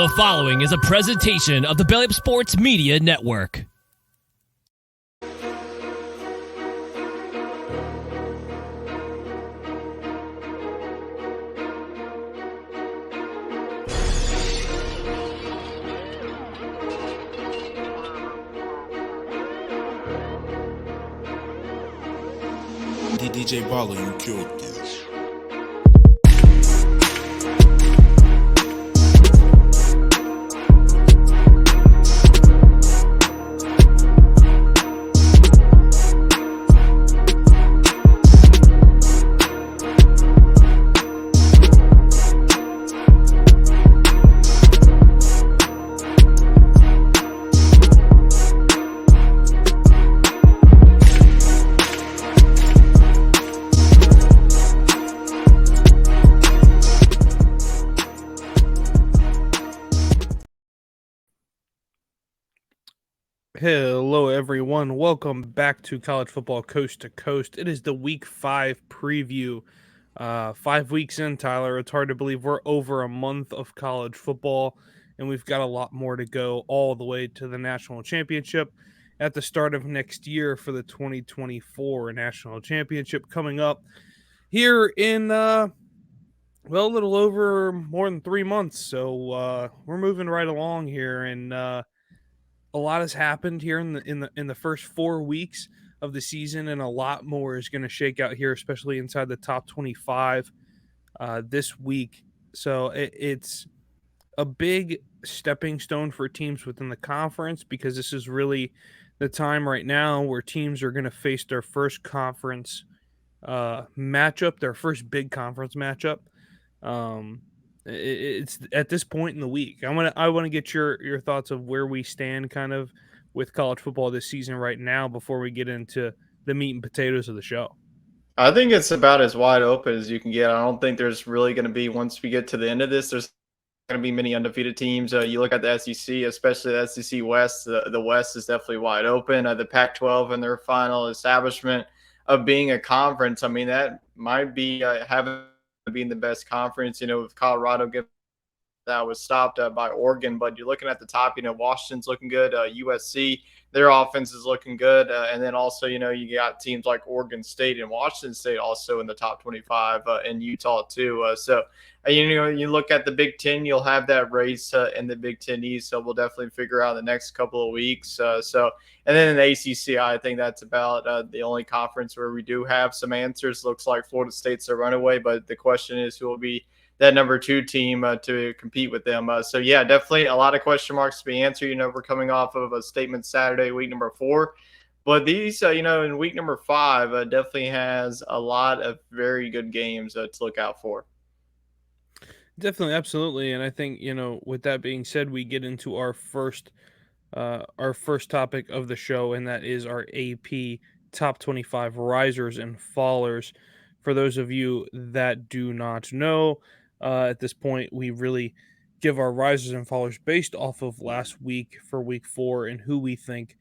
The following is a presentation of the Belly Up Sports Media Network. DJ Baller, you killed this. Hello, everyone. Welcome back to College Football Coast to Coast. It is the Week 5 preview. 5 weeks in, Tyler. It's hard to believe we're over a month of college football, and we've got a lot more to go all the way to the National Championship at the start of next year for the 2024 National Championship coming up here in, a little over more than 3 months. So we're moving right along here, and a lot has happened here in the first 4 weeks of the season, and a lot more is going to shake out here, especially inside the top 25 this week. So it's a big stepping stone for teams within the conference, because this is really the time right now where teams are going to face their first conference matchup, their first big conference matchup. It's at this point in the week. I want to get your thoughts of where we stand kind of with college football this season right now before we get into the meat and potatoes of the show. I think it's about as wide open as you can get. I don't think there's really going to be, once we get to the end of this, there's going to be many undefeated teams. You look at the SEC, especially the SEC West. The West is definitely wide open. The Pac-12 and their final establishment of being a conference, I mean, that might be having being the best conference, with Colorado that was stopped by Oregon. But you're looking at the top, Washington's looking good. USC, their offense is looking good. And then also, you got teams like Oregon State and Washington State also in the top 25 and Utah too. You look at the Big Ten, you'll have that race in the Big Ten East. So we'll definitely figure out the next couple of weeks. And then in the ACC, I think that's about the only conference where we do have some answers. Looks like Florida State's a runaway, but the question is who will be that number 2 team to compete with them. Definitely a lot of question marks to be answered. We're coming off of a statement Saturday, week number 4. But these, in week number 5, definitely has a lot of very good games to look out for. Definitely, absolutely. And I think, with that being said, we get into our first topic of the show, and that is our AP Top 25 Risers and Fallers. For those of you that do not know, at this point, we really give our risers and fallers based off of last week for week 4 and who we think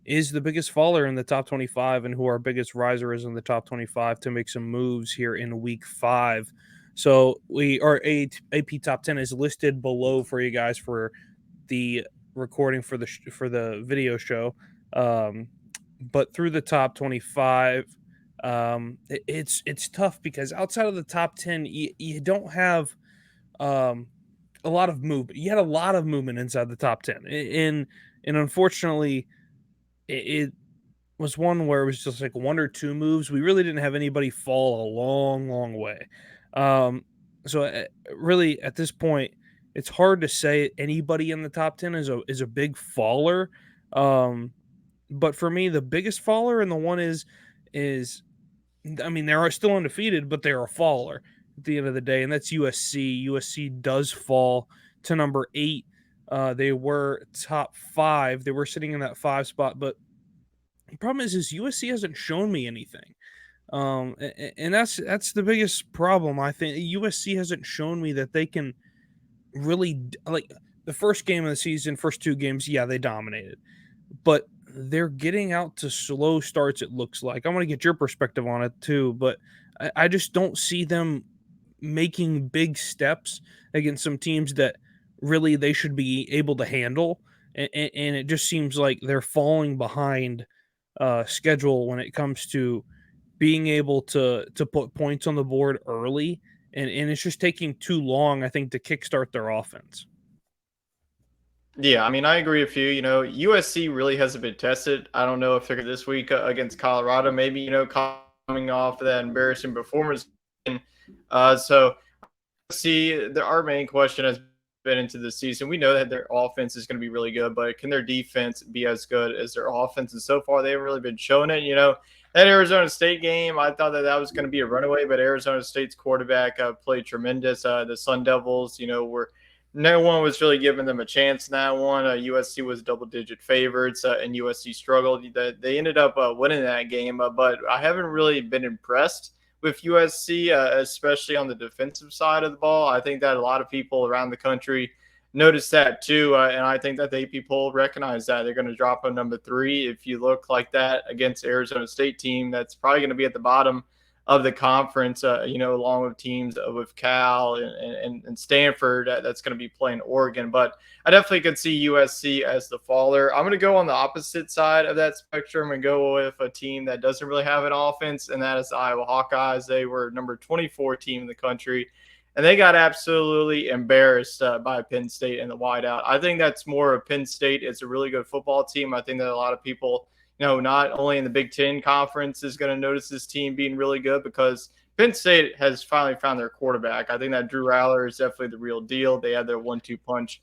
is the biggest faller in the top 25 and who our biggest riser is in the top 25 to make some moves here in week 5. So our AP top 10 is listed below for you guys for the recording for the video show. But through the top 25, it's tough because outside of the top 10, you don't have a lot of movement. You had a lot of movement inside the top 10, and unfortunately, it was one where it was just like 1 or 2 moves. We really didn't have anybody fall a long way. So really, at this point, it's hard to say anybody in the top 10 is a big faller. But for me, the biggest faller and the one is I mean, they are still undefeated, but they're a faller at the end of the day, and that's USC. USC does fall to number 8. They were top 5. They were sitting in that 5 spot, but the problem is USC hasn't shown me anything. And that's the biggest problem. I think USC hasn't shown me that they can really, like, the first game of the season, first 2 games, yeah, they dominated, but they're getting out to slow starts, it looks like. I want to get your perspective on it too, but I just don't see them making big steps against some teams that really they should be able to handle. And it just seems like they're falling behind schedule when it comes to being able to put points on the board early, and it's just taking too long, I think, to kickstart their offense. Yeah, I mean, I agree with you. USC really hasn't been tested. I don't know if they're this week against Colorado, maybe, coming off of that embarrassing performance. So see, our main question has been into the season. We know that their offense is going to be really good, but can their defense be as good as their offense? And so far, they haven't really been showing it. That Arizona State game, I thought that was going to be a runaway, but Arizona State's quarterback played tremendous. The Sun Devils, were no one was really giving them a chance in that one. USC was double-digit favorites, and USC struggled. They ended up winning that game, but I haven't really been impressed with USC, especially on the defensive side of the ball. I think that a lot of people around the country noticed that too, and I think that the AP poll recognized that. They're going to drop on number 3. If you look like that against Arizona State team, that's probably going to be at the bottom of the conference, along with teams with Cal and Stanford that's going to be playing Oregon. But I definitely could see USC as the faller. I'm going to go on the opposite side of that spectrum and go with a team that doesn't really have an offense, and that is the Iowa Hawkeyes. They were number 24 team in the country, and they got absolutely embarrassed by Penn State in the wideout. I think that's more of Penn State. It's a really good football team. I think that a lot of people – not only in the Big Ten Conference is going to notice this team being really good, because Penn State has finally found their quarterback. I think that Drew Aller is definitely the real deal. They had their 1-2 punch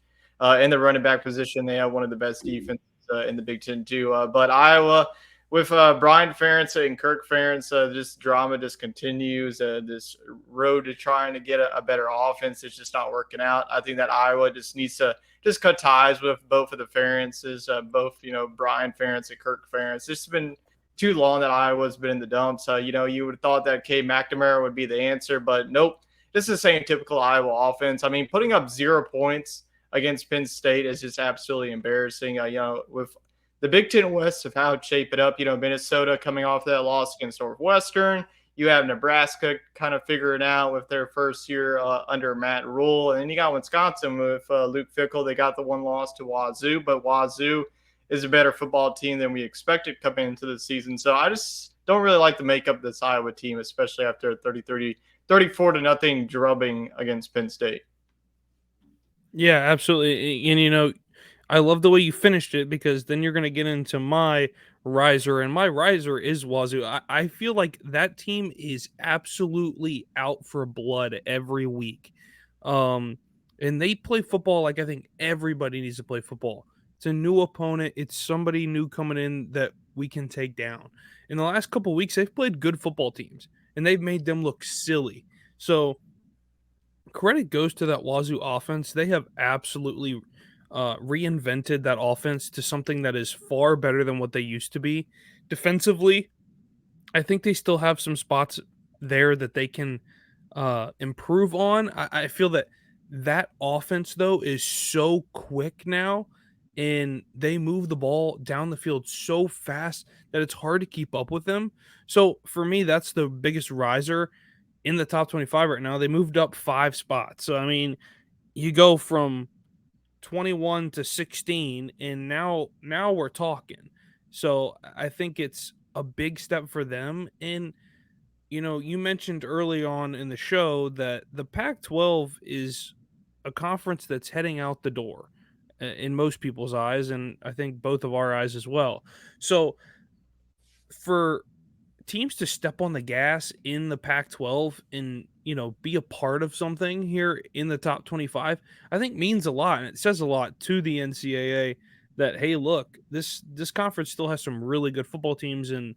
in the running back position. They have one of the best defenses in the Big Ten too. But Iowa, with Brian Ferentz and Kirk Ferentz, this drama just continues. This road to trying to get a better offense is just not working out. I think that Iowa just needs to just cut ties with both of the Ferentzes, both, Brian Ferentz and Kirk Ferentz. It's been too long that Iowa's been in the dumps. You would have thought that Cade McNamara would be the answer, but nope. This is the same typical Iowa offense. I mean, putting up 0 points against Penn State is just absolutely embarrassing. With the Big Ten West of how it shape it up, Minnesota coming off that loss against Northwestern. You have Nebraska kind of figuring out with their first year under Matt Rule. And then you got Wisconsin with Luke Fickell. They got the one loss to Wazoo, but Wazoo is a better football team than we expected coming into the season. So I just don't really like the makeup of this Iowa team, especially after a 34-0 drubbing against Penn State. Yeah, absolutely. And I love the way you finished it, because then you're going to get into my riser, and my riser is Wazoo. I feel like that team is absolutely out for blood every week. And they play football like I think everybody needs to play football. It's a new opponent. It's somebody new coming in that we can take down. In the last couple of weeks, they've played good football teams, and they've made them look silly. So credit goes to that Wazoo offense. They have absolutely reinvented that offense to something that is far better than what they used to be. Defensively, I think they still have some spots there that they can improve on. I feel that offense, though, is so quick now, and they move the ball down the field so fast that it's hard to keep up with them. So for me, that's the biggest riser in the top 25 right now. They moved up 5 spots. So, I mean, you go from 21 to 16, and now we're talking. So I think it's a big step for them. And you mentioned early on in the show that the Pac-12 is a conference that's heading out the door in most people's eyes, and I think both of our eyes as well. So for teams to step on the gas in the Pac-12 and be a part of something here in the top 25, I think means a lot, and it says a lot to the NCAA that, hey, look, this conference still has some really good football teams, and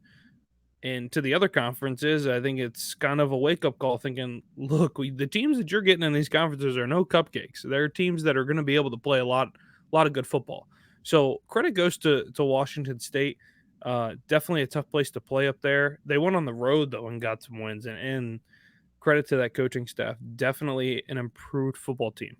to the other conferences, I think it's kind of a wake-up call, thinking, look, the teams that you're getting in these conferences are no cupcakes. They're teams that are going to be able to play a lot of good football. So credit goes to Washington State. Definitely a tough place to play up there. They went on the road, though, and got some wins. And credit to that coaching staff. Definitely an improved football team.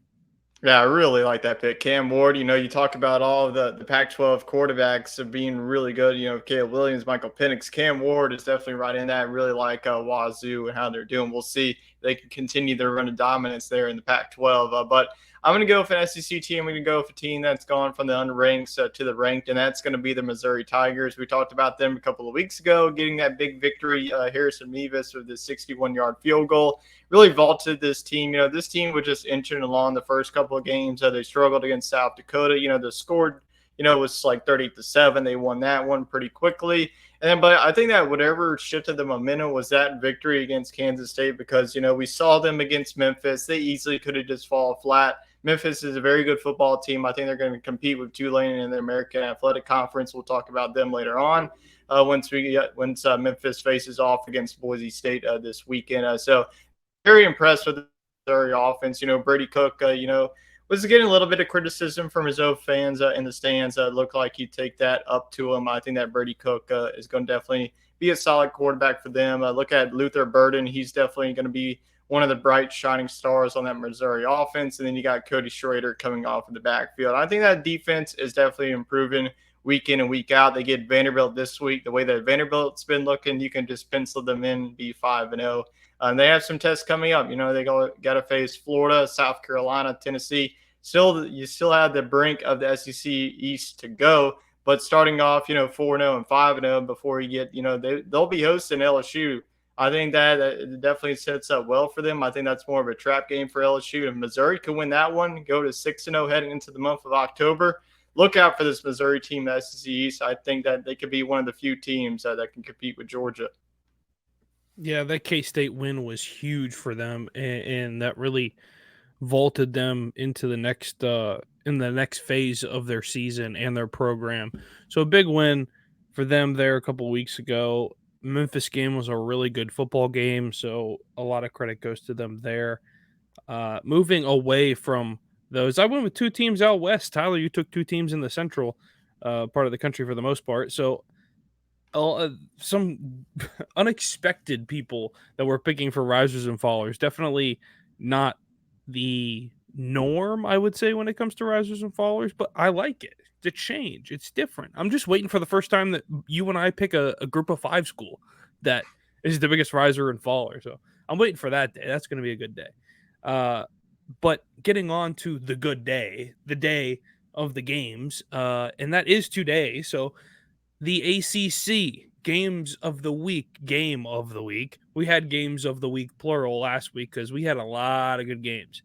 Yeah, I really like that pick. Cam Ward, you talk about all of the Pac-12 quarterbacks of being really good. Caleb Williams, Michael Penix. Cam Ward is definitely right in that. Really like Wazoo and how they're doing. We'll see they can continue their run of dominance there in the Pac-12. But I'm going to go with an SEC team. I'm going to go with a team that's gone from the unranked to the ranked, and that's going to be the Missouri Tigers. We talked about them a couple of weeks ago, getting that big victory. Harrison Mevis with the 61-yard field goal really vaulted this team. This team was just inching along the first couple of games. They struggled against South Dakota. The score, was like 30-7. They won that one pretty quickly. But I think that whatever shifted the momentum was that victory against Kansas State because, we saw them against Memphis. They easily could have just fallen flat. Memphis is a very good football team. I think they're going to compete with Tulane in the American Athletic Conference. We'll talk about them later on once Memphis faces off against Boise State this weekend. So very impressed with the Missouri offense. Brady Cook, was getting a little bit of criticism from his own fans in the stands. Looked like he'd take that up to him. I think that Brady Cook is going to definitely be a solid quarterback for them. Look at Luther Burden. He's definitely going to be one of the bright shining stars on that Missouri offense. And then you got Cody Schrader coming off in the backfield. I think that defense is definitely improving week in and week out. They get Vanderbilt this week. The way that Vanderbilt's been looking, you can just pencil them in, be 5-0. They have some tests coming up. They got to face Florida, South Carolina, Tennessee. You still have the brink of the SEC East to go. But starting off, 4-0 and 5-0 before you get, they'll be hosting LSU. I think that it definitely sets up well for them. I think that's more of a trap game for LSU. If Missouri can win that one, go to 6-0 heading into the month of October. Look out for this Missouri team, the SEC East. I think that they could be one of the few teams that can compete with Georgia. Yeah, that K-State win was huge for them, and that really vaulted them into the next phase of their season and their program. So a big win for them there a couple weeks ago. Memphis game was a really good football game, so a lot of credit goes to them there. Moving away from those, I went with two teams out west. Tyler, you took two teams in the central part of the country for the most part. So some unexpected people that were picking for risers and fallers. Definitely not the norm, I would say, when it comes to risers and fallers, but I like it. It's a change. It's different. I'm just waiting for the first time that you and I pick a group of five school that is the biggest riser and faller. So I'm waiting for that day. That's going to be a good day. But getting on to the good day, the day of the games, and that is today. So the ACC games of the week, game of the week. We had games of the week plural last week because we had a lot of good games.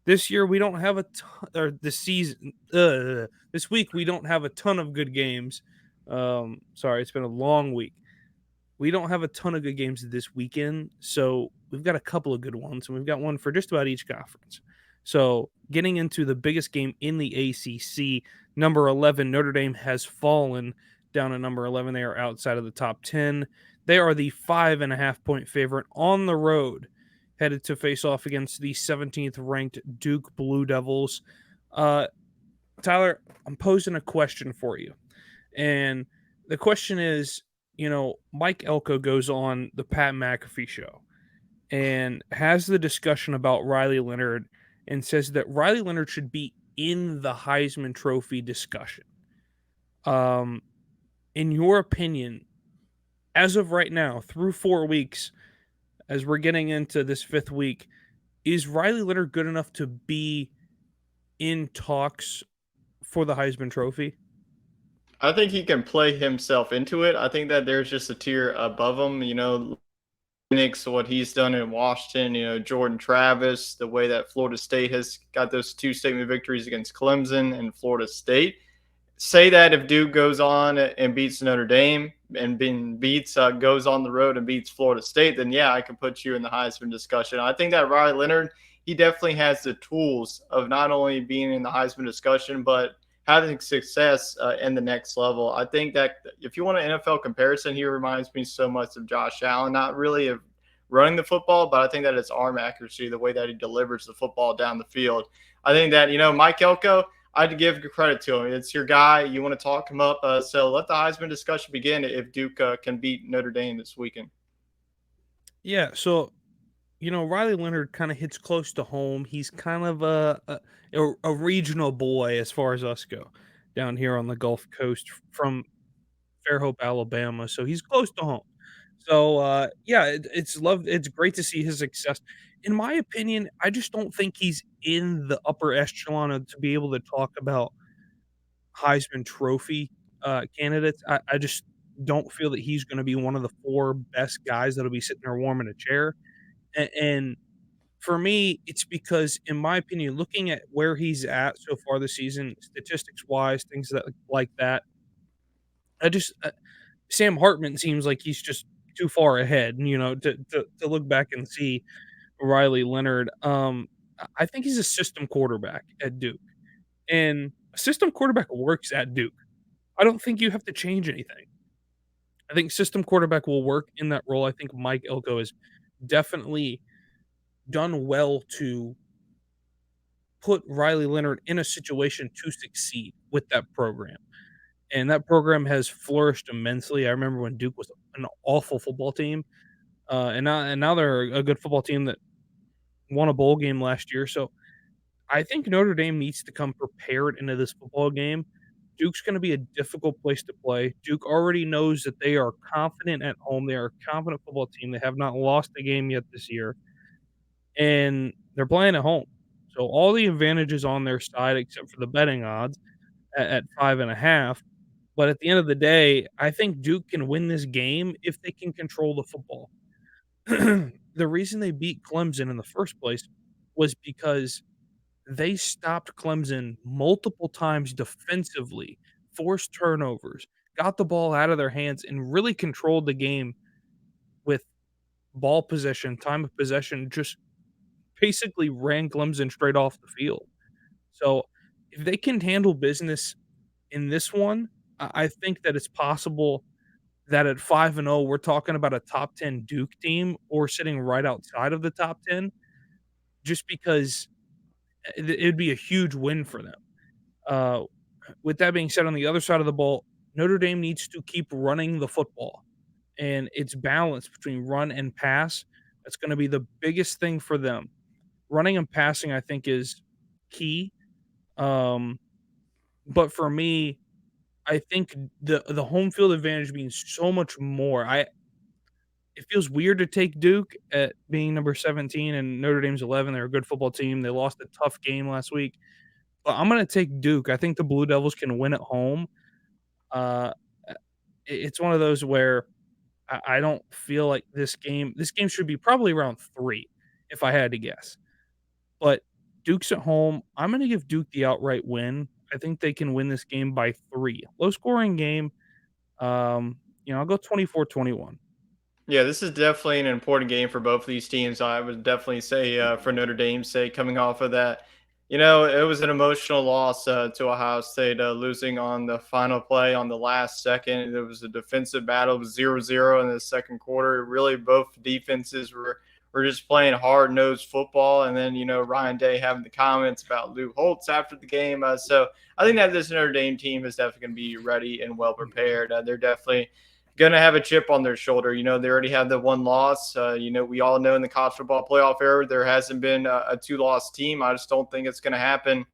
This year we don't have a ton, or this season, this week we don't have a ton of good games. Sorry, it's been a long week. We don't have a ton of good games this weekend, so we've got a couple of good ones, and we've got one for just about each conference. So getting into the biggest game in the ACC, number 11, Notre Dame has fallen down to number 11. They are outside of the top 10. They are the 5.5-point favorite on the road, headed to face off against the 17th ranked Duke Blue Devils. Tyler, I'm posing a question for you. And the question is, Mike Elko goes on the Pat McAfee show and has the discussion about Riley Leonard and says that Riley Leonard should be in the Heisman Trophy discussion. In your opinion, as of right now, through 4 weeks, as we're getting into this fifth week, is Riley Leonard good enough to be in talks for the Heisman Trophy? I think he can play himself into it. I think that there's just a tier above him. Nix, what he's done in Washington, Jordan Travis, the way that Florida State has got those two statement victories against Clemson and Florida State. Say that if Duke goes on and beats Notre Dame and goes on the road and beats Florida State, then yeah, I can put you in the Heisman discussion. I think that Riley Leonard, he definitely has the tools of not only being in the Heisman discussion, but having success in the next level. I think that if you want an NFL comparison, he reminds me so much of Josh Allen, not really of running the football, but I think that it's arm accuracy, the way that he delivers the football down the field. I think that, Mike Elko, I'd give credit to him. It's your guy. You want to talk him up. So let the Heisman discussion begin if Duke can beat Notre Dame this weekend. Yeah, so, Riley Leonard kind of hits close to home. He's kind of a regional boy as far as us go down here on the Gulf Coast from Fairhope, Alabama. So he's close to home. So, yeah, it's great to see his success. In my opinion, I just don't think he's in the upper echelon to be able to talk about Heisman Trophy, candidates. I just don't feel that he's gonna be one of the 4 best guys that'll be sitting there warm in a chair, and for me, it's because, in my opinion, looking at where he's at so far this season, statistics-wise, things like that, I just Sam Hartman seems like he's just too far ahead, to look back and see Riley Leonard. I think he's a system quarterback at Duke, and a system quarterback works at Duke. I don't think you have to change anything. I think system quarterback will work in that role. I think Mike Elko has definitely done well to put Riley Leonard in a situation to succeed with that program. And that program has flourished immensely. I remember when Duke was an awful football team, and now they're a good football team that won a bowl game last year. So I think Notre Dame needs to come prepared into this football game. Duke's going to be a difficult place to play. Duke already knows that they are confident at home. They are a confident football team. They have not lost a game yet this year, and they're playing at home. So all the advantages on their side, except for the betting odds at 5.5. But at the end of the day, I think Duke can win this game if they can control the football. The reason they beat Clemson in the first place was because they stopped Clemson multiple times defensively, forced turnovers, got the ball out of their hands, and really controlled the game with ball possession, time of possession, just basically ran Clemson straight off the field. So if they can handle business in this one, I think that it's possible that at 5-0, we're talking about a top 10 Duke team or sitting right outside of the top 10 just because it'd be a huge win for them. Uh, with that being said, on the other side of the ball, Notre Dame needs to keep running the football, and it's balance between run and pass. That's going to be the biggest thing for them. Running and passing, I think, is key. Um, but for me, I think the home field advantage means so much more. It feels weird to take Duke at being number 17 and Notre Dame's 11. They're a good football team. They lost a tough game last week, but I'm gonna take Duke. I think the Blue Devils can win at home. Uh, it's one of those where I don't feel like this game should be probably around 3 if I had to guess. But Duke's at home. I'm gonna give Duke the outright win. I think they can win this game by 3. Low scoring game. I'll go 24-21. Yeah, this is definitely an important game for both of these teams. I would definitely say for Notre Dame's sake, coming off of that, it was an emotional loss to Ohio State, losing on the final play on the last second. It was a defensive battle. It was 0-0 in the second quarter. Really, both defenses were just playing hard nosed football. And then, Ryan Day having the comments about Lou Holtz after the game. So I think that this Notre Dame team is definitely going to be ready and well prepared. They're definitely going to have a chip on their shoulder. They already have the one loss. We all know in the college football playoff era, there hasn't been a two-loss team. I just don't think it's going to happen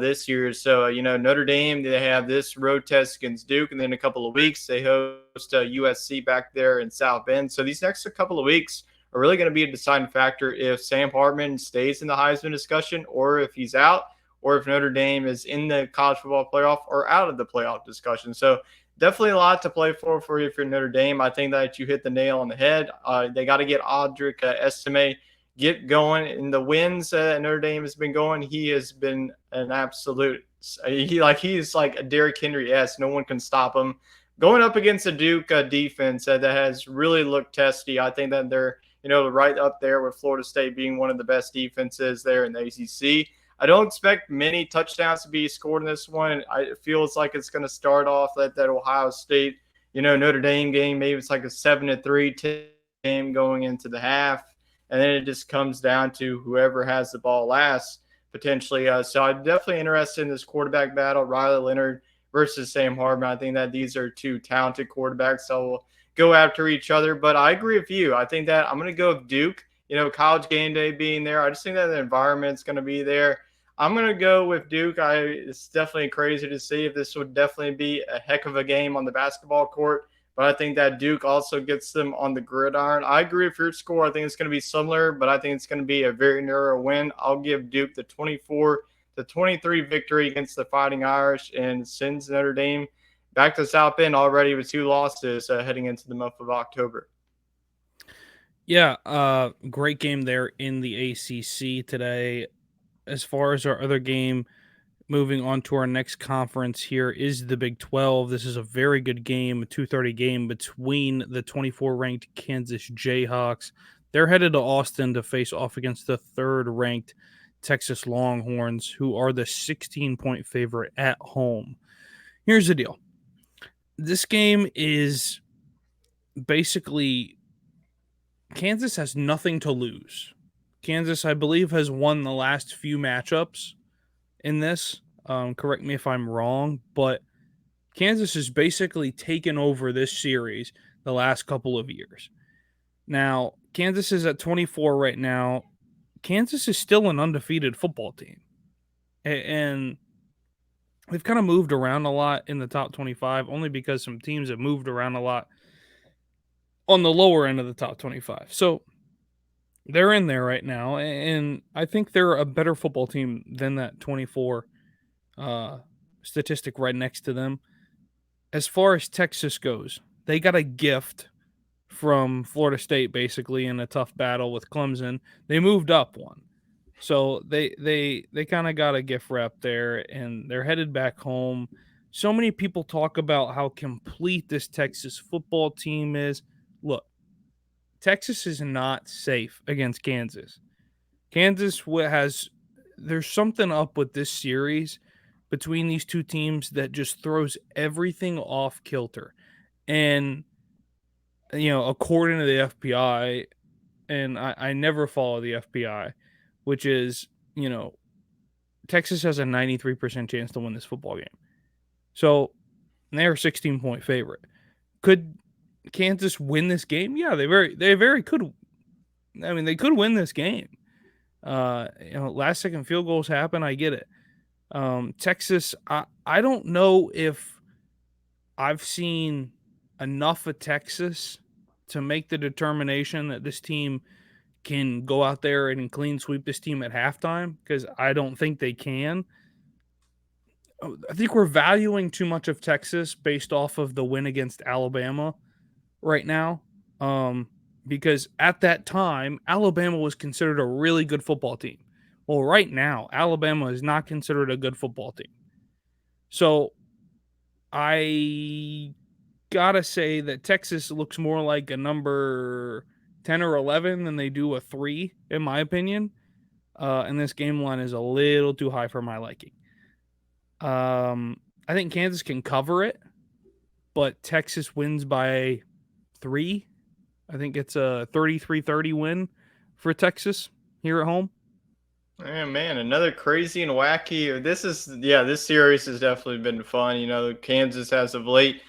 this year. So, Notre Dame, they have this road test against Duke, and then in a couple of weeks, they host USC back there in South Bend. So these next couple of weeks are really going to be a deciding factor if Sam Hartman stays in the Heisman discussion or if he's out, or if Notre Dame is in the college football playoff or out of the playoff discussion. So definitely a lot to play for you if you're Notre Dame. I think that you hit the nail on the head. They got to get Audric Estime get going in the wins Notre Dame has been going. He has been an absolute he's like a Derrick Henry-esque. No one can stop him. Going up against a Duke defense that has really looked testy. I think that they're right up there with Florida State being one of the best defenses there in the ACC. I don't expect many touchdowns to be scored in this one. It feels like it's going to start off that Ohio State, Notre Dame game. Maybe it's like a 7-3 game going into the half. And then it just comes down to whoever has the ball last, potentially. So I'm definitely interested in this quarterback battle, Riley Leonard versus Sam Hartman. I think that these are two talented quarterbacks, so we'll go after each other. But I agree with you. I think that I'm going to go with Duke. College game day being there. I just think that the environment's going to be there. I'm going to go with Duke. It's definitely crazy to see if this would definitely be a heck of a game on the basketball court. but I think that Duke also gets them on the gridiron. I agree with your score. I think it's going to be similar, but I think it's going to be a very narrow win. I'll give Duke the 24-23 victory against the Fighting Irish and sends Notre Dame back to South Bend already with 2 losses heading into the month of October. Yeah, great game there in the ACC today. As far as our other game, moving on to our next conference here is the Big 12. This is a very good game, a 2:30 game between the 24-ranked Kansas Jayhawks. They're headed to Austin to face off against the 3rd-ranked Texas Longhorns, who are the 16-point favorite at home. Here's the deal. This game is basically Kansas has nothing to lose. Kansas, I believe, has won the last few matchups in this. Correct me if I'm wrong, but Kansas has basically taken over this series the last couple of years. Now, Kansas is at 24 right now. Kansas is still an undefeated football team. And they've kind of moved around a lot in the top 25, only because some teams have moved around a lot on the lower end of the top 25. So they're in there right now, and I think they're a better football team than that 24 statistic right next to them. As far as Texas goes, they got a gift from Florida State basically in a tough battle with Clemson. They moved up one. So they kind of got a gift wrap there, and they're headed back home. So many people talk about how complete this Texas football team is. Look, Texas is not safe against Kansas. There's something up with this series between these two teams that just throws everything off kilter. And, according to the FBI, and I never follow the FBI, which is, Texas has a 93% chance to win this football game. So they're a 16-point favorite. Could Kansas win this game? Yeah, they very could. I mean, they could win this game. Last second field goals happen. I get it. Texas, I don't know if I've seen enough of Texas to make the determination that this team can go out there and clean sweep this team at halftime, because I don't think they can. I think we're valuing too much of Texas based off of the win against Alabama right now. Because at that time, Alabama was considered a really good football team. Well, right now, Alabama is not considered a good football team. So I gotta say that Texas looks more like a number 10 or 11 than they do a 3, in my opinion. And this game line is a little too high for my liking. I think Kansas can cover it, but Texas wins by 3. I think it's a 33-30 win for Texas here at home. Man, another crazy and wacky. This series has definitely been fun. Kansas as of late,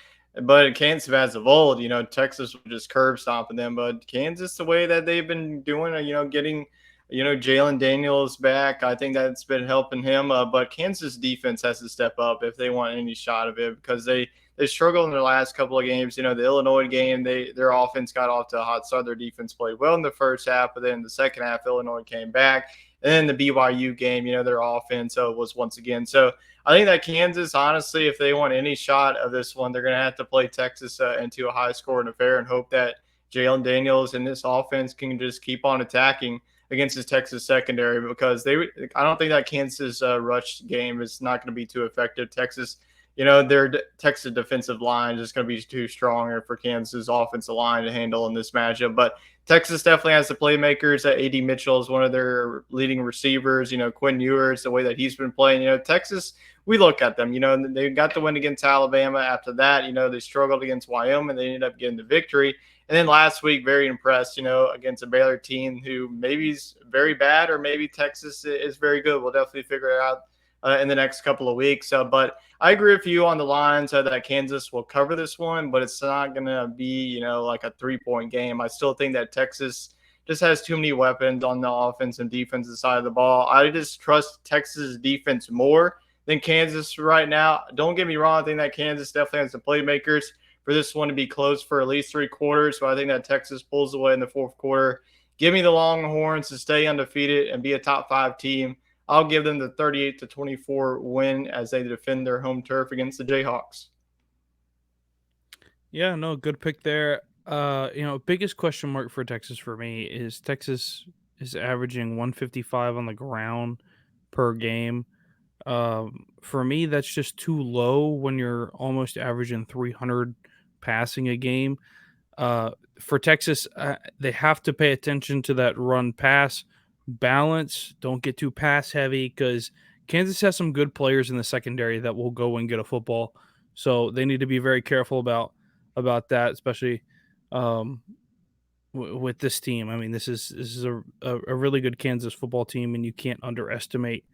but Kansas as of old, Texas was just curb stomping them. But Kansas, the way that they've been doing, getting, Jalen Daniels back, I think that's been helping him. But Kansas defense has to step up if they want any shot of it, because they struggled in their last couple of games. The Illinois game, their offense got off to a hot start. Their defense played well in the first half, but then in the second half, Illinois came back. And then the BYU game, their offense was once again. So I think that Kansas, honestly, if they want any shot of this one, they're going to have to play Texas into a high-scoring affair and hope that Jalen Daniels and this offense can just keep on attacking against this Texas secondary, because I don't think that Kansas rush game is not going to be too effective. Texas, their Texas defensive line is going to be too strong for Kansas offensive line to handle in this matchup. But Texas definitely has the playmakers. A.D. Mitchell is one of their leading receivers. Quinn Ewers, the way that he's been playing. Texas, we look at them. They got the win against Alabama. After that, they struggled against Wyoming. They ended up getting the victory. And then last week, very impressed, against a Baylor team who maybe is very bad, or maybe Texas is very good. We'll definitely figure it out in the next couple of weeks. But I agree with you on the lines that Kansas will cover this one, but it's not going to be, like a 3-point game. I still think that Texas just has too many weapons on the offense and defensive side of the ball. I just trust Texas defense more than Kansas right now. Don't get me wrong. I think that Kansas definitely has the playmakers, for this one to be close for at least 3 quarters. So I think that Texas pulls away in the fourth quarter. Give me the Longhorns to stay undefeated and be a top 5 team. I'll give them the 38-24 win as they defend their home turf against the Jayhawks. Yeah, no, good pick there. Biggest question mark for Texas for me is Texas is averaging 155 on the ground per game. For me, that's just too low when you're almost averaging 300 passing a game. For Texas, they have to pay attention to that run pass balance. Don't get too pass heavy because Kansas has some good players in the secondary that will go and get a football. So they need to be very careful about that, especially um, with this team. I mean, this is a really good Kansas football team, and you can't underestimate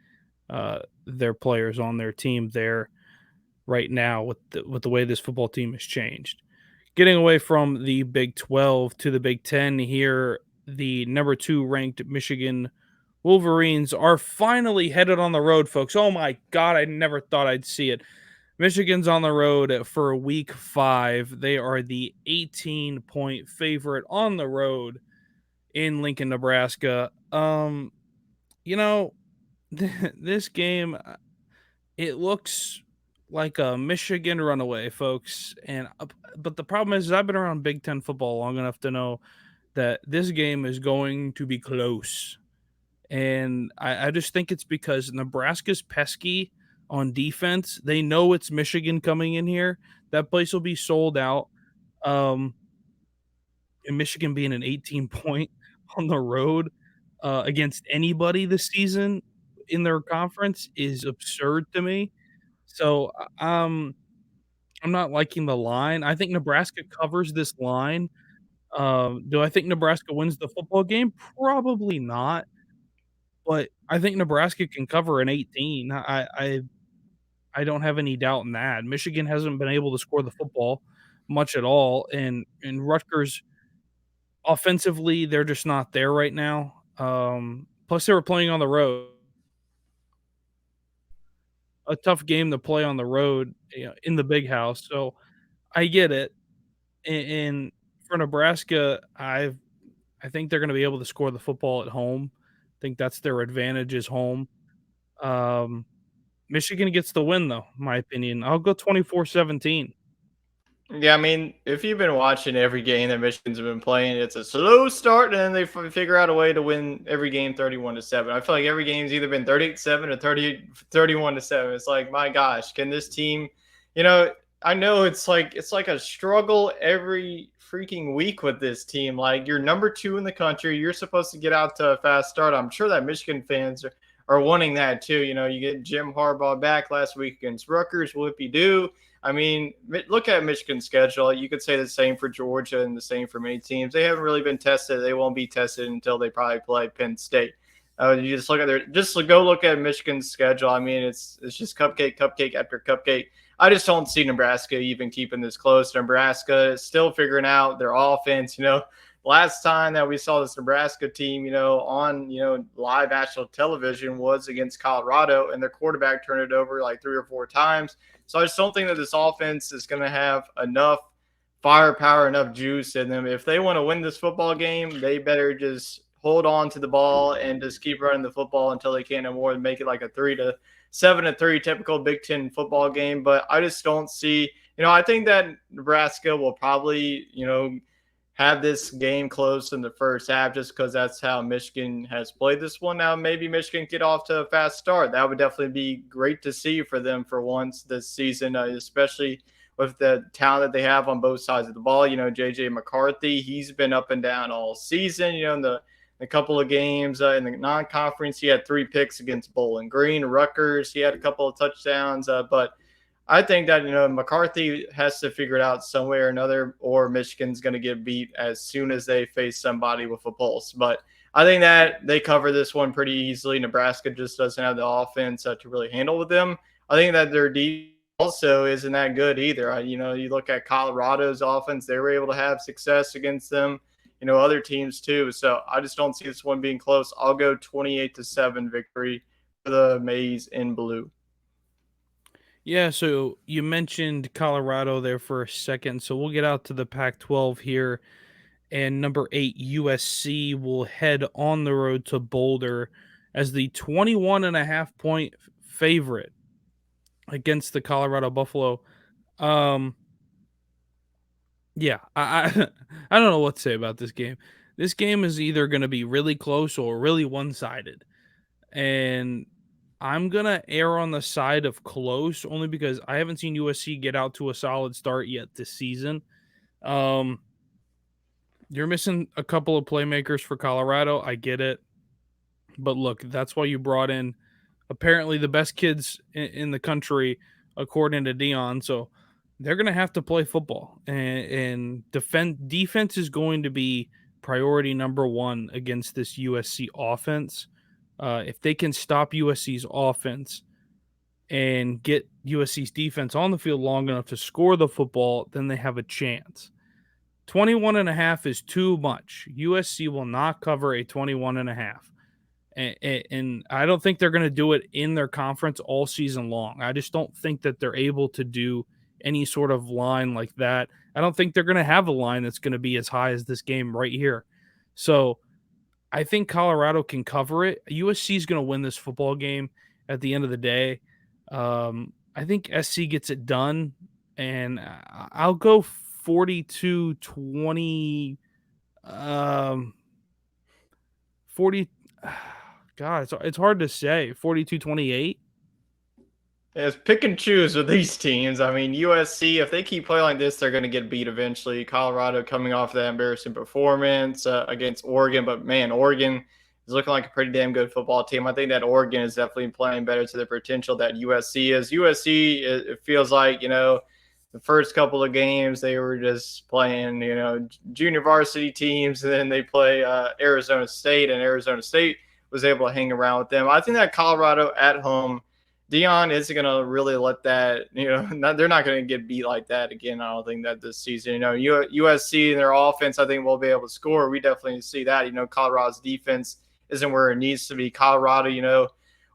their players on their team there right now with the way this football team has changed. Getting away from the Big 12 to the Big 10 here, the number 2 ranked Michigan Wolverines are finally headed on the road, folks. Oh my God, I never thought I'd see it. Michigan's on the road for week 5. They are the 18-point favorite on the road in Lincoln, Nebraska. You know, this game, it looks like a Michigan runaway, folks. And but the problem is I've been around Big 10 football long enough to know that this game is going to be close. And I just think it's because Nebraska's pesky on defense. They know it's Michigan coming in here. That place will be sold out. Um, and Michigan being an 18 point on the road against anybody this season in their conference is absurd to me. So I'm not liking the line. I think Nebraska covers this line. Do I think Nebraska wins the football game? Probably not. But I think Nebraska can cover an 18. I don't have any doubt in that. Michigan hasn't been able to score the football much at all, and Rutgers offensively, they're just not there right now. Plus they were playing on the road. A tough game to play on the road, in the big house. So I get it. And for Nebraska, I think they're gonna be able to score the football at home. I think that's their advantage is home. Um, Michigan gets the win, though, in my opinion. I'll go 24-17. Yeah, I mean, if you've been watching every game that Michigan's been playing, it's a slow start, and then they figure out a way to win every game 31-7. I feel like every game's either been 38-7 or 31-7. It's like, my gosh, can this team, you know, I know it's like a struggle every freaking week with this team. Like you're number 2 in the country, you're supposed to get out to a fast start. I'm sure that Michigan fans are wanting that too. You know, you get Jim Harbaugh back last week against Rutgers, whoopie doo. I mean, look at Michigan's schedule. You could say the same for Georgia and the same for many teams. They haven't really been tested. They won't be tested until they probably play Penn State. You just look at go look at Michigan's schedule. I mean, it's just cupcake after cupcake. I just don't see Nebraska even keeping this close. Nebraska is still figuring out their offense. You know, last time that we saw this Nebraska team, on live national television was against Colorado, and their quarterback turned it over like 3 or 4 times. So I just don't think that this offense is going to have enough firepower, enough juice in them. If they want to win this football game, they better just hold on to the ball and just keep running the football until they can't no more and make it like a 7-3 typical Big Ten football game. But I just don't see, I think that Nebraska will probably, have this game close in the first half just because that's how Michigan has played this one. Now, maybe Michigan get off to a fast start. That would definitely be great to see for them for once this season, especially with the talent that they have on both sides of the ball. J.J. McCarthy, he's been up and down all season. In the couple of games in the non-conference, he had 3 picks against Bowling Green. Rutgers, he had a couple of touchdowns, but I think that, McCarthy has to figure it out some way or another, or Michigan's going to get beat as soon as they face somebody with a pulse. But I think that they cover this one pretty easily. Nebraska just doesn't have the offense to really handle with them. I think that their defense also isn't that good either. You look at Colorado's offense, they were able to have success against them, other teams too. So I just don't see this one being close. I'll go 28-7 victory for the Maize in blue. Yeah, so you mentioned Colorado there for a second, so we'll get out to the Pac-12 here. And number 8 USC will head on the road to Boulder as the 21.5 point favorite against the Colorado Buffalo. Um, yeah, I don't know what to say about this game. This game is either going to be really close or really one-sided. And I'm going to err on the side of close only because I haven't seen USC get out to a solid start yet this season. Um, you're missing a couple of playmakers for Colorado. I get it. But look, that's why you brought in apparently the best kids in the country, according to Dion. So they're going to have to play football, and defense is going to be priority number one against this USC offense. If they can stop USC's offense and get USC's defense on the field long enough to score the football, then they have a chance. 21.5 is too much. USC will not cover a 21.5. And I don't think they're going to do it in their conference all season long. I just don't think that they're able to do any sort of line like that. I don't think they're going to have a line that's going to be as high as this game right here. So I think Colorado can cover it. USC is going to win this football game at the end of the day. I think SC gets it done, and I'll go 42-20. 40. God, it's hard to say. 42-28. It's pick and choose with these teams. I mean, USC, if they keep playing like this, they're going to get beat eventually. Colorado coming off that embarrassing performance against Oregon. But, man, Oregon is looking like a pretty damn good football team. I think that Oregon is definitely playing better to their potential that USC is. USC, it feels like, the first couple of games they were just playing, junior varsity teams. And then they play Arizona State, and Arizona State was able to hang around with them. I think that Colorado at home, Dion isn't going to really let that, they're not going to get beat like that again. I don't think that this season, USC and their offense, I think will be able to score. We definitely see that, Colorado's defense isn't where it needs to be. Colorado,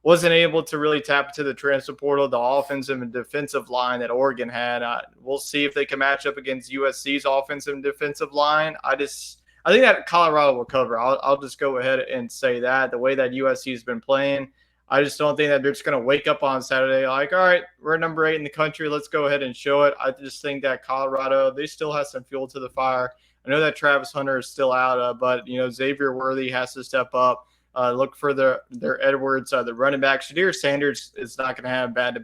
wasn't able to really tap into the transfer portal, the offensive and defensive line that Oregon had. We'll see if they can match up against USC's offensive and defensive line. I think that Colorado will cover. I'll just go ahead and say that the way that USC has been playing, I just don't think that they're just going to wake up on Saturday like, all right, we're number 8 in the country. Let's go ahead and show it. I just think that Colorado, they still have some fuel to the fire. I know that Travis Hunter is still out, but, Xavier Worthy has to step up. Look for their Edwards, the running back. Shadir Sanders is not going to have bad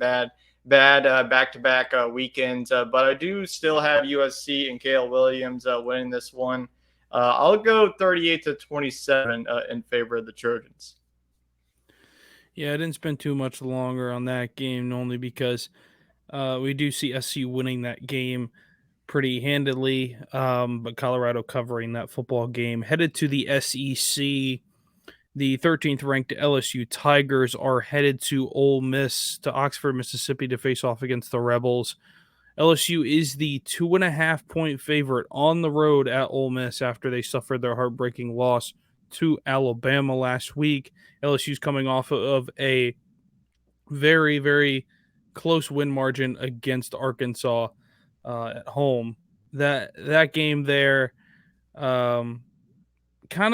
back-to-back weekends. But I do still have USC and Caleb Williams winning this one. I'll go 38-27 in favor of the Trojans. Yeah, I didn't spend too much longer on that game, only because we do see SC winning that game pretty handily, but Colorado covering that football game. Headed to the SEC, the 13th ranked LSU Tigers are headed to Ole Miss, to Oxford, Mississippi, to face off against the Rebels. LSU is the 2.5-point favorite on the road at Ole Miss after they suffered their heartbreaking loss to Alabama last week. LSU's coming off of a very, very close win margin against Arkansas at home. That game there, kind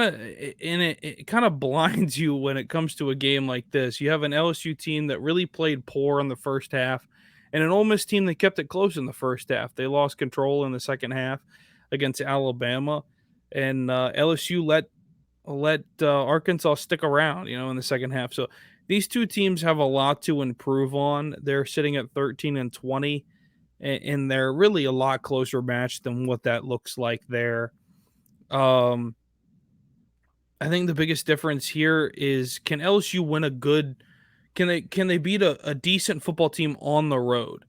of it kind of blinds you when it comes to a game like this. You have an LSU team that really played poor in the first half, and an Ole Miss team that kept it close in the first half. They lost control in the second half against Alabama, and LSU let Arkansas stick around, in the second half. So these two teams have a lot to improve on. They're sitting at 13-20, and they're really a lot closer match than what that looks like there. I think the biggest difference here is, can LSU win can they beat a decent football team on the road?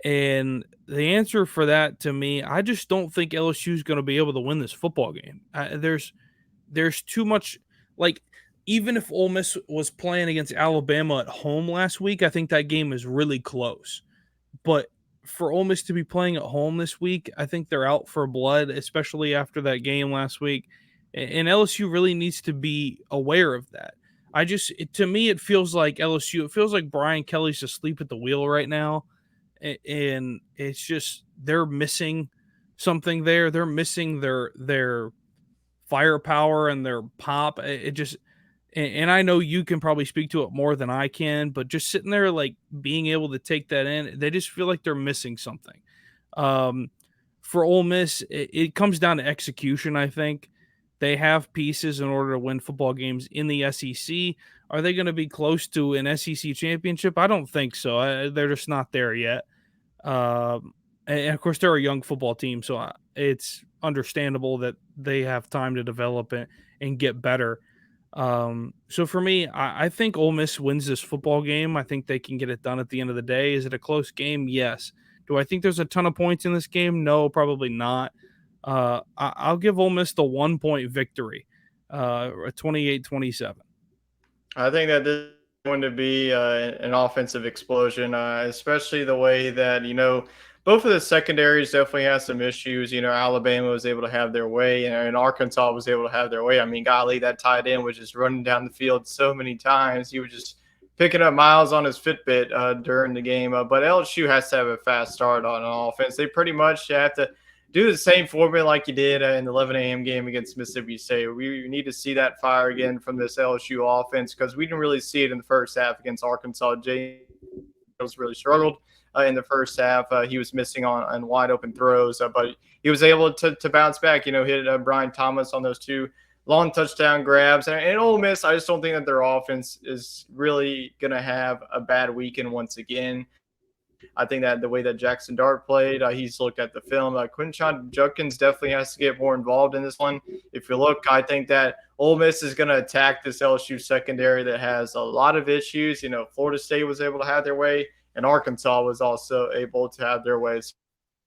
And the answer for that, to me, I just don't think LSU is going to be able to win this football game. There's too much, like, even if Ole Miss was playing against Alabama at home last week, I think that game is really close. But for Ole Miss to be playing at home this week, I think they're out for blood, especially after that game last week. And LSU really needs to be aware of that. To me, it feels like LSU, it feels like Brian Kelly's asleep at the wheel right now. and it's just they're missing something there. They're missing their firepower and their pop. It just and I know you can probably speak to it more than I can, but just sitting there like being able to take that in, they just feel like they're missing something. Um, for Ole Miss, it comes down to execution. I think they have pieces in order to win football games in the SEC. Are they going to be close to an SEC championship? I don't think so. They're just not there yet. And of course, they're a young football team, so it's understandable that they have time to develop it and get better. So for me, I think Ole Miss wins this football game. I think they can get it done at the end of the day. Is it a close game? Yes. Do I think there's a ton of points in this game? No, probably not. I'll give Ole Miss the 1 point victory, 28-27. I think that this is going to be an offensive explosion, especially the way that, both of the secondaries definitely has some issues. Alabama was able to have their way, and Arkansas was able to have their way. I mean, golly, that tight end was just running down the field so many times. He was just picking up miles on his Fitbit during the game. But LSU has to have a fast start on offense. They pretty much have to do the same formula like you did in the 11 a.m. game against Mississippi State. We need to see that fire again from this LSU offense because we didn't really see it in the first half against Arkansas. James really struggled in the first half. He was missing on wide open throws, but he was able to bounce back, hit Brian Thomas on those two long touchdown grabs. And Ole Miss, I just don't think that their offense is really going to have a bad weekend once again. I think that the way that Jackson Dart played, he's looked at the film. Quinshon Judkins definitely has to get more involved in this one. If you look, I think that Ole Miss is going to attack this LSU secondary that has a lot of issues. Florida State was able to have their way, and Arkansas was also able to have their way. So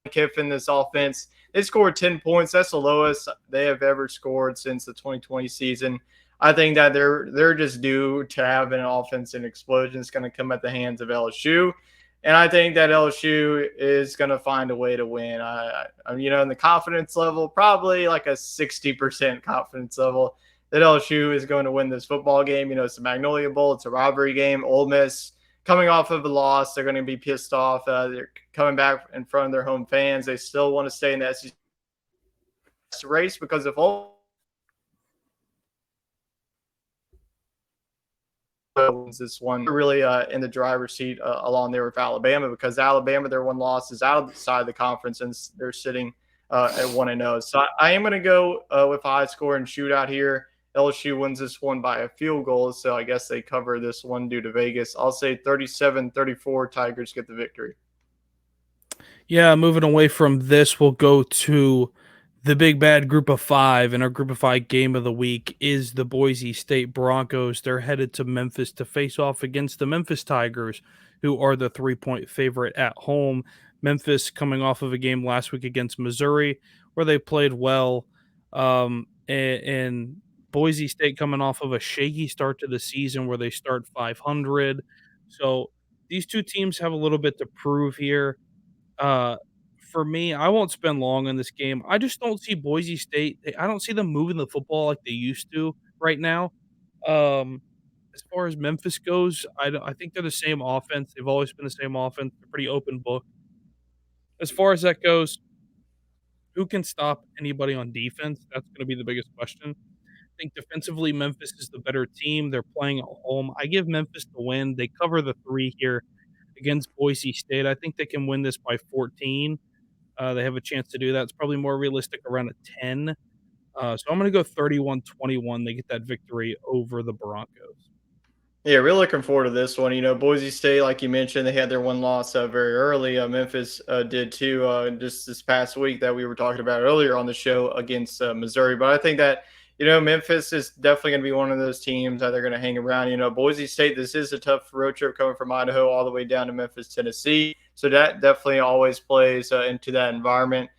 Kiffin, this offense, they scored 10 points. That's the lowest they have ever scored since the 2020 season. I think that they're just due to have an offense and explosion. It's going to come at the hands of LSU. And I think that LSU is going to find a way to win. In the confidence level, probably like a 60% confidence level that LSU is going to win this football game. It's a Magnolia Bowl. It's a rivalry game. Ole Miss coming off of a loss. They're going to be pissed off. They're coming back in front of their home fans. They still want to stay in the SEC race because if Ole wins this one, really in the driver's seat along there with Alabama, because Alabama, their one loss is outside the conference and they're sitting at 1-0. So I am going to go with a high score and shootout here. LSU wins this one by a field goal, so I guess they cover this one due to Vegas. I'll say 37-34, Tigers get the victory. Yeah, moving away from this, we'll go to the big bad group of five, and our group of five game of the week is the Boise State Broncos. They're headed to Memphis to face off against the Memphis Tigers, who are the 3-point favorite at home. Memphis coming off of a game last week against Missouri where they played well, and Boise State coming off of a shaky start to the season where they start 500. So these two teams have a little bit to prove here. For me, I won't spend long on this game. I just don't see Boise State. I don't see them moving the football like they used to right now. Um, as far as Memphis goes, I think they're the same offense. They've always been the same offense. They're pretty open book. As far as that goes, who can stop anybody on defense? That's going to be the biggest question. I think defensively, Memphis is the better team. They're playing at home. I give Memphis the win. They cover the 3 here against Boise State. I think they can win this by 14. They have a chance to do that. It's probably more realistic around a 10. So I'm going to go 31-21. They get that victory over the Broncos. Yeah, really looking forward to this one. Boise State, like you mentioned, they had their one loss very early. Memphis did too, just this past week that we were talking about earlier on the show against Missouri. But I think that, Memphis is definitely going to be one of those teams that they're going to hang around. Boise State, this is a tough road trip coming from Idaho all the way down to Memphis, Tennessee. So that definitely always plays into that environment.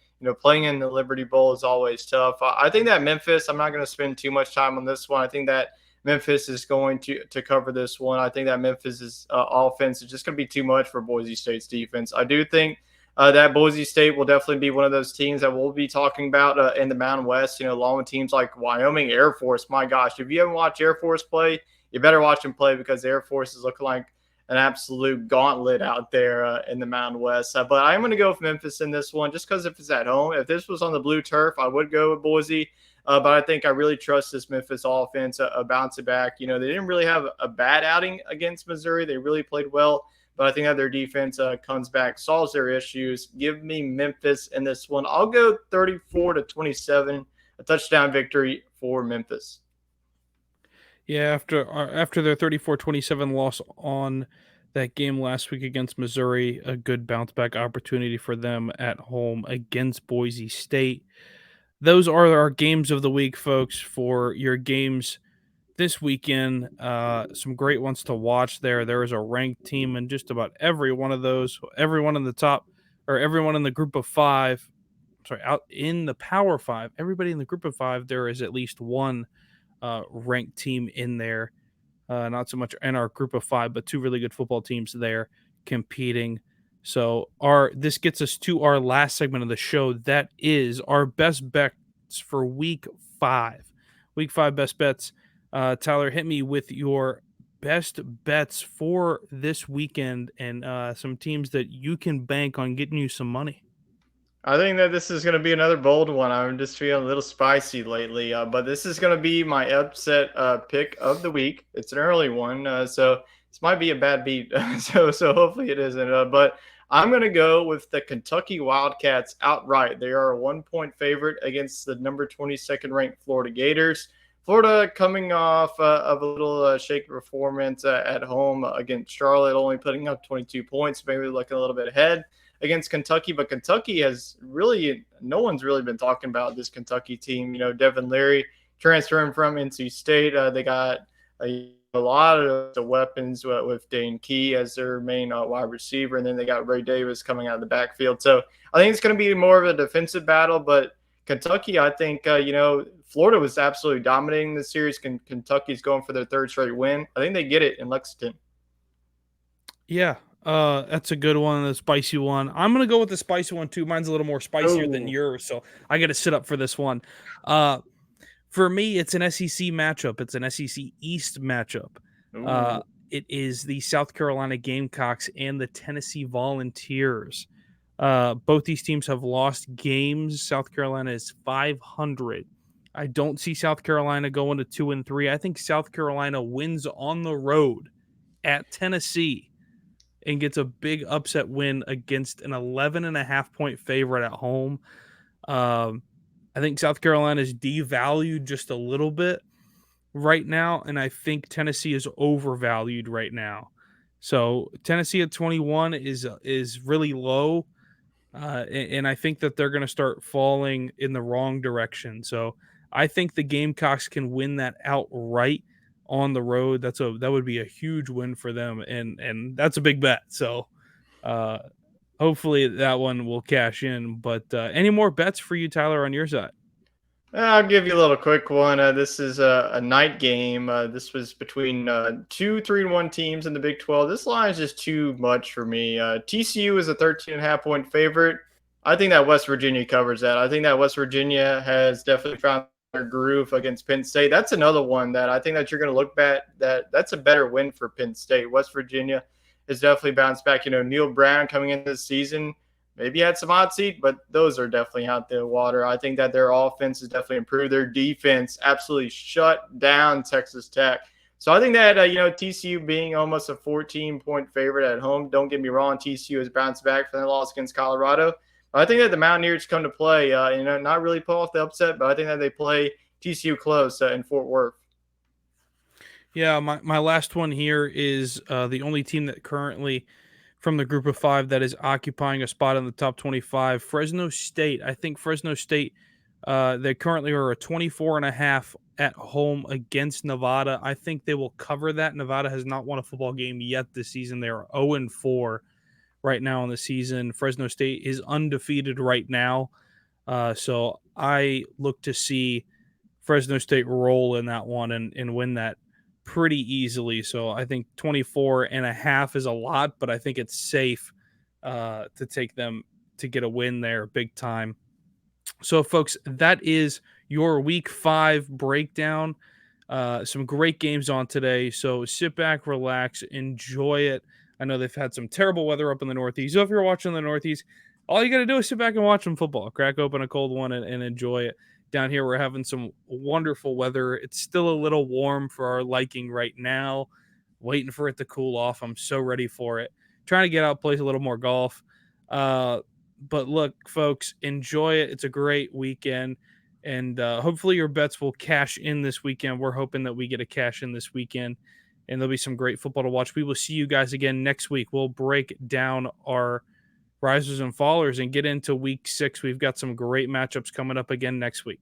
Playing in the Liberty Bowl is always tough. I think that Memphis, I'm not going to spend too much time on this one. I think that Memphis is going to cover this one. I think that Memphis's offense is just going to be too much for Boise State's defense. I do think that Boise State will definitely be one of those teams that we'll be talking about in the Mountain West, along with teams like Wyoming Air Force. My gosh, if you haven't watched Air Force play, you better watch them play because the Air Force is looking like an absolute gauntlet out there in the Mountain West. But I'm going to go with Memphis in this one just because if it's at home. If this was on the blue turf, I would go with Boise. But I think I really trust this Memphis offense bouncing back. They didn't really have a bad outing against Missouri. They really played well. But I think that their defense comes back, solves their issues. Give me Memphis in this one. I'll go 34-27, a touchdown victory for Memphis. Yeah, after their 34-27 loss on that game last week against Missouri, a good bounce back opportunity for them at home against Boise State. Those are our games of the week, folks, for your games this weekend. Some great ones to watch there. There is a ranked team in just about every one of those. Everyone in the top, or everyone in the group of five, out in the Power Five, everybody in the group of five, there is at least one ranked team in there. Not so much in our group of five, but two really good football teams there competing. So this gets us to our last segment of the show. That is our best bets for week 5. Week 5 best bets. Tyler, hit me with your best bets for this weekend and some teams that you can bank on getting you some money. I think that this is going to be another bold one. I'm just feeling a little spicy lately, but this is going to be my upset pick of the week. It's an early one, so this might be a bad beat. so hopefully it isn't. But I'm going to go with the Kentucky Wildcats outright. They are a 1-point favorite against the number 22nd ranked Florida Gators. Florida coming off of a little shaky performance at home against Charlotte, only putting up 22 points, maybe looking a little bit ahead against Kentucky, but Kentucky has really, no one's really been talking about this Kentucky team. Devin Leary transferring from NC State. They got a lot of the weapons with Dane Key as their main wide receiver, and then they got Ray Davis coming out of the backfield. So I think it's going to be more of a defensive battle, but Kentucky, I think, Florida was absolutely dominating this series. Kentucky's going for their 3rd straight win. I think they get it in Lexington. Yeah, that's a good one, a spicy one. I'm going to go with the spicy one, too. Mine's a little more spicier than yours, so I got to sit up for this one. For me, it's an SEC matchup. It's an SEC East matchup. It is the South Carolina Gamecocks and the Tennessee Volunteers. Both these teams have lost games. South Carolina is 500. I don't see South Carolina going to 2-3. I think South Carolina wins on the road at Tennessee and gets a big upset win against an 11.5-point favorite at home. I think South Carolina is devalued just a little bit right now, and I think Tennessee is overvalued right now. So Tennessee at 21 is really low, and I think that they're going to start falling in the wrong direction. So I think the Gamecocks can win that outright on the road. That would be a huge win for them, and that's a big bet. So hopefully that one will cash in. But any more bets for you, Tyler, on your side? I'll give you a little quick one. This is a night game. This was between 2 3-1 teams in the Big 12. This line is just too much for me. TCU is a 13.5-point favorite. I think that West Virginia covers that. I think that West Virginia has definitely found their groove against Penn State. That's another one that I think that you're going to look at. That's a better win for Penn State. West Virginia has definitely bounced back. Neil Brown coming into this season, maybe had some hot seat, but those are definitely out the water. I think that their offense has definitely improved. Their defense absolutely shut down Texas Tech. So I think that, TCU being almost a 14-point favorite at home, don't get me wrong, TCU has bounced back from their loss against Colorado. I think that the Mountaineers come to play, not really pull off the upset, but I think that they play TCU close in Fort Worth. Yeah, my last one here is the only team that currently from the group of 5 that is occupying a spot in the top 25, Fresno State. I think Fresno State, they currently are a 24.5 at home against Nevada. I think they will cover that. Nevada has not won a football game yet this season. They are 0-4 right now in the season. Fresno State is undefeated right now. So I look to see Fresno State roll in that one and win that pretty easily. So I think 24.5 is a lot, but I think it's safe to take them to get a win there big time. So folks, that is your week 5 breakdown. Some great games on today. So sit back, relax, enjoy it. I know they've had some terrible weather up in the Northeast. So if you're watching the Northeast, all you got to do is sit back and watch some football. Crack open a cold one and enjoy it. Down here, we're having some wonderful weather. It's still a little warm for our liking right now. Waiting for it to cool off. I'm so ready for it. Trying to get out, play a little more golf. But look, folks, enjoy it. It's a great weekend. And hopefully your bets will cash in this weekend. We're hoping that we get a cash in this weekend. And there'll be some great football to watch. We will see you guys again next week. We'll break down our risers and fallers and get into week 6. We've got some great matchups coming up again next week.